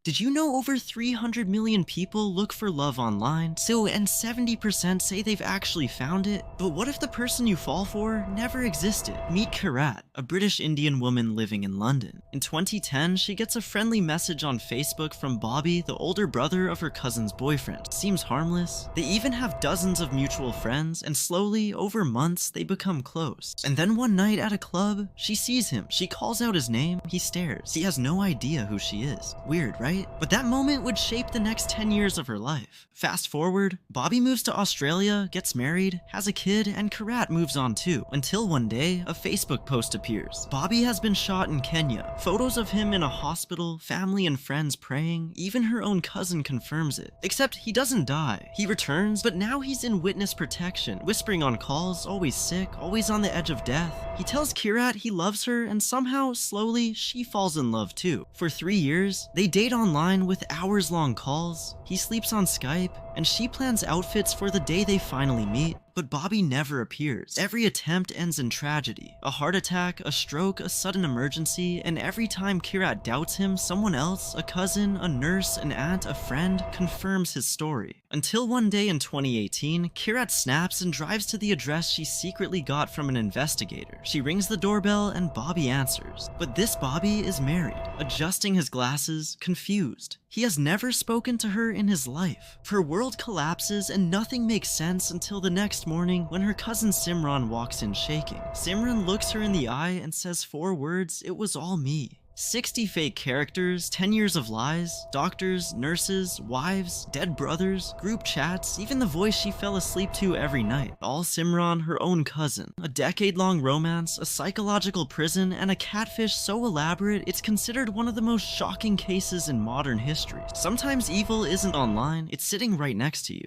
Did you know over 300 million people look for love online? And 70% say they've actually found it? But what if the person you fall for never existed? Meet Kirat, a British Indian woman living in London. In 2010, she gets a friendly message on Facebook from Bobby, the older brother of her cousin's boyfriend. Seems harmless. They even have dozens of mutual friends, and slowly, over months, they become close. And then one night at a club, she sees him. She calls out his name, he stares. He has no idea who she is. Weird, right? But that moment would shape the next 10 years of her life. Fast forward, Bobby moves to Australia, gets married, has a kid, and Kirat moves on too, until one day, a Facebook post appears. Bobby has been shot in Kenya. Photos of him in a hospital, family and friends praying, even her own cousin confirms it. Except he doesn't die. He returns, but now he's in witness protection, whispering on calls, always sick, always on the edge of death. He tells Kirat he loves her, and somehow, slowly, she falls in love too. For 3 years, they date online with hours-long calls. He sleeps on Skype, and she plans outfits for the day they finally meet. But Bobby never appears. Every attempt ends in tragedy. A heart attack, a stroke, a sudden emergency, and every time Kirat doubts him, someone else, a cousin, a nurse, an aunt, a friend, confirms his story. Until one day in 2018, Kirat snaps and drives to the address she secretly got from an investigator. She rings the doorbell and Bobby answers. But this Bobby is married, adjusting his glasses, confused. He has never spoken to her in his life. Her world collapses and nothing makes sense until the next morning when her cousin Simran walks in shaking. Simran looks her in the eye and says 4 words, "It was all me." 60 fake characters, 10 years of lies, doctors, nurses, wives, dead brothers, group chats, even the voice she fell asleep to every night. All Simran, her own cousin. A decade-long romance, a psychological prison, and a catfish so elaborate it's considered one of the most shocking cases in modern history. Sometimes evil isn't online, it's sitting right next to you.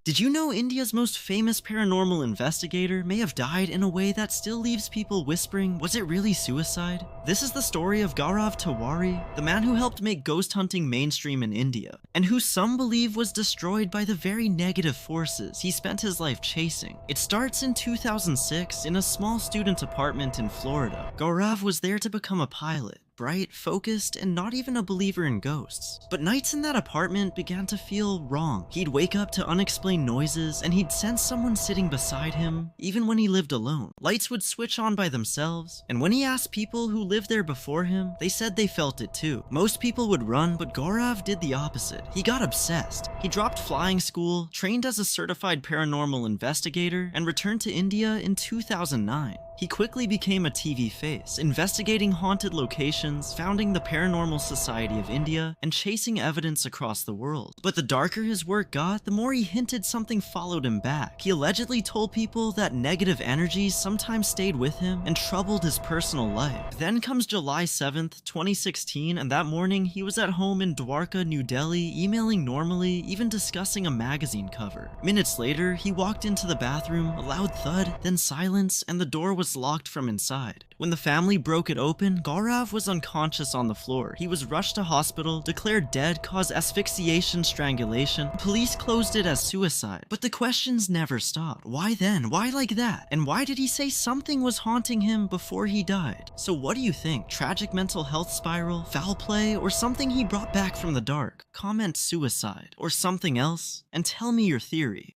Did you know India's most famous paranormal investigator may have died in a way that still leaves people whispering, was it really suicide? This is the story of Gaurav Tiwari, the man who helped make ghost hunting mainstream in India, and who some believe was destroyed by the very negative forces he spent his life chasing. It starts in 2006 in a small student apartment in Florida. Gaurav was there to become a pilot. Bright, focused, and not even a believer in ghosts. But nights in that apartment began to feel wrong. He'd wake up to unexplained noises, and he'd sense someone sitting beside him, even when he lived alone. Lights would switch on by themselves, and when he asked people who lived there before him, they said they felt it too. Most people would run, but Gaurav did the opposite. He got obsessed. He dropped flying school, trained as a certified paranormal investigator, and returned to India in 2009. He quickly became a TV face, investigating haunted locations, founding the Paranormal Society of India, and chasing evidence across the world. But the darker his work got, the more he hinted something followed him back. He allegedly told people that negative energies sometimes stayed with him and troubled his personal life. Then comes July 7th, 2016, and that morning he was at home in Dwarka, New Delhi, emailing normally, even discussing a magazine cover. Minutes later, he walked into the bathroom, a loud thud, then silence, and the door was locked from inside. When the family broke it open, Gaurav was unconscious on the floor. He was rushed to hospital, declared dead, caused asphyxiation, strangulation. Police closed it as suicide. But the questions never stopped. Why then? Why like that? And why did he say something was haunting him before he died? So what do you think? Tragic mental health spiral, foul play, or something he brought back from the dark? Comment suicide, or something else, and tell me your theory.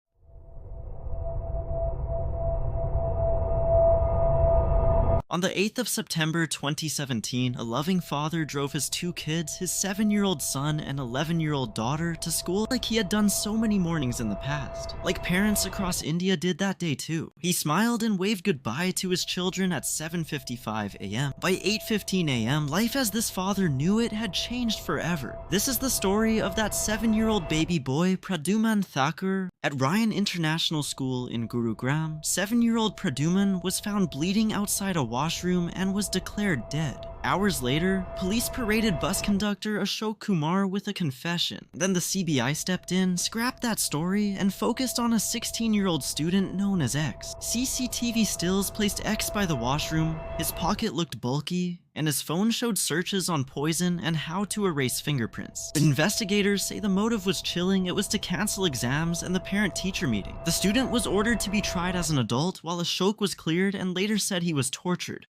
On the 8th of September 2017, a loving father drove his 2 kids, his 7-year-old son and 11-year-old daughter, to school like he had done so many mornings in the past. Like parents across India did that day too. He smiled and waved goodbye to his children at 7:55 a.m. By 8:15 a.m., life as this father knew it had changed forever. This is the story of that 7-year-old baby boy, Pradyuman Thakur. At Ryan International School in Gurugram, 7-year-old Pradyuman was found bleeding outside a washroom and was declared dead. Hours later, police paraded bus conductor Ashok Kumar with a confession. Then the CBI stepped in, scrapped that story, and focused on a 16-year-old student known as X. CCTV stills placed X by the washroom, his pocket looked bulky, and his phone showed searches on poison and how to erase fingerprints. But investigators say the motive was chilling. It was to cancel exams and the parent-teacher meeting. The student was ordered to be tried as an adult, while Ashok was cleared and later said he was tortured.